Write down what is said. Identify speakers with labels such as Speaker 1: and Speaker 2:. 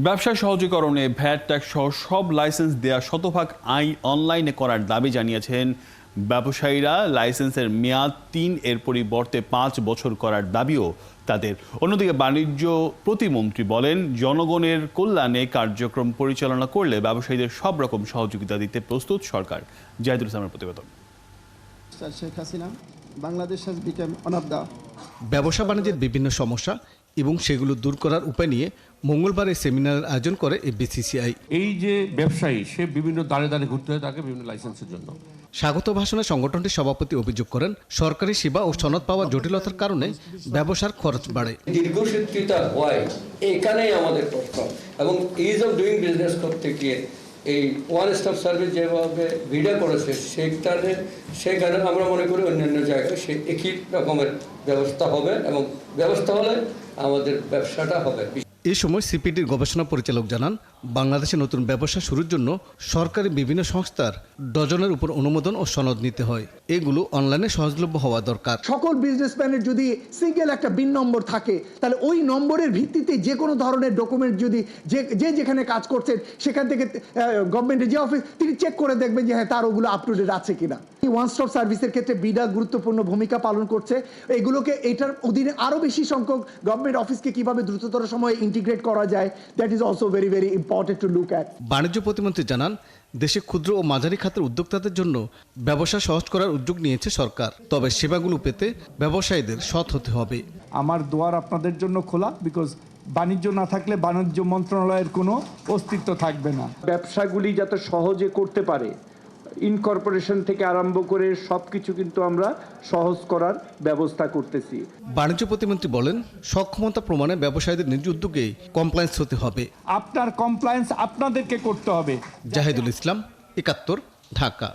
Speaker 1: ব্যবসা সহজীকরণে VAT tax সহ সব লাইসেন্স দেয়া শতভাগ অনলাইনে করার দাবি জানিয়েছেন ব্যবসায়ীরা। লাইসেন্সের মেয়াদ ৩ এর পরিবর্তে ৫ বছর করার দাবিও তাদের। অন্যদিকে বাণিজ্য প্রতিমন্ত্রী বলেন, জনগণের কল্যাণে কার্যক্রম পরিচালনা করলে ব্যবসায়ীদের সব রকম সহযোগিতা দিতে প্রস্তুত সরকার। জাহিদুল ইসলামের প্রতিবেদন।
Speaker 2: Sheikh Hasina Bangladesh has become one of the
Speaker 3: ব্যবসা বাণিজ্যের বিভিন্ন সমস্যা এবং সেগুলো দূর করার উপায় নিয়ে মঙ্গলবার এই সেমিনারের আয়োজন করে বিসিসিআই।
Speaker 4: এই যে ব্যবসায়ী সে বিভিন্ন দাঁড়ে দাঁড়ে ঘুরতে হয় তাকে বিভিন্ন লাইসেন্সের জন্য।
Speaker 3: স্বাগত ভাষণে সংগঠনটির সভাপতি অভিযোগ করেন, সরকারি সেবা ও সনদ পাওয়ার জটিলতার কারণে ব্যবসার খরচ বাড়ে।
Speaker 5: দীর্ঘসূত্রিতা হয় এখানেই আমাদের প্রশ্ন, এবং ইজ অফ ডুইং বিজনেস করতে গিয়ে এই ওয়ান স্টপ সার্ভিস যেভাবে ভিডিও করেছে সেখানে আমরা মনে করি অন্যান্য জায়গায় সে একই রকমের ব্যবস্থা হবে, এবং ব্যবস্থা হলে আমাদের ব্যবসাটা হবে।
Speaker 3: এই সময় সিপিডির গবেষণা পরিচালক জানান, বাংলাদেশে নতুন ব্যবসা শুরুর জন্য সরকারি বিভিন্ন সংস্থার ডজনের উপর অনুমোদন ও সনদ নিতে হয়। এগুলো অনলাইনে সহজলভ্য হওয়া দরকার।
Speaker 2: সকল বিজনেসম্যানের যদি সিঙ্গেল একটা বিন নম্বর থাকে, তাহলে ওই নম্বরের ভিত্তিতে যে কোনো ধরনের ডকুমেন্ট যদি যে যেখানে কাজ করছেন সেখান থেকে গভর্নমেন্টের যে অফিস তিনি চেক করে দেখবেন যে হ্যাঁ তার ওগুলো আপ টু ডেট আছে কিনা। ওয়ান স্টপ সার্ভিসের ক্ষেত্রে বিডা গুরুত্বপূর্ণ ভূমিকা পালন করছে। এগুলোকে এটার অধীনে আরও বেশি সংখ্যক গভর্নমেন্ট অফিসকে কিভাবে দ্রুততর সময়ে ইন্টিগ্রেট করা যায়, that is also very very important to look at.
Speaker 3: বাণিজ্য প্রতিমন্ত্রী জানান, দেশে ক্ষুদ্র ও মাঝারি খাতের উদ্যোক্তাদের জন্য ব্যবসা সহজ করার উদ্যোগ নিয়েছে সরকার। তবে সেবাগুলো পেতে ব্যবসায়ীদের সৎ হতে হবে।
Speaker 6: আমার দুয়ার আপনাদের জন্য খোলা, বিকজ বাণিজ্য না থাকলে বাণিজ্য মন্ত্রণালয়ের কোনো অস্তিত্ব থাকবে না। ব্যবসাগুলি যাতে সহজে করতে পারে, ইনকর্পোরেশন থেকে আরম্ভ করে সবকিছু কিন্তু আমরা সহজ করার ব্যবস্থা করতেছি।
Speaker 3: বাণিজ্য প্রতিমন্ত্রী বলেন, সক্ষমতা প্রমাণে ব্যবসায়ীদের নিজ উদ্যোগেই কমপ্লায়েন্স হতে হবে।
Speaker 6: আপনার কমপ্লায়েন্স আপনাদেরকে করতে হবে।
Speaker 3: জাহিদুল ইসলাম, ৭১, ঢাকা।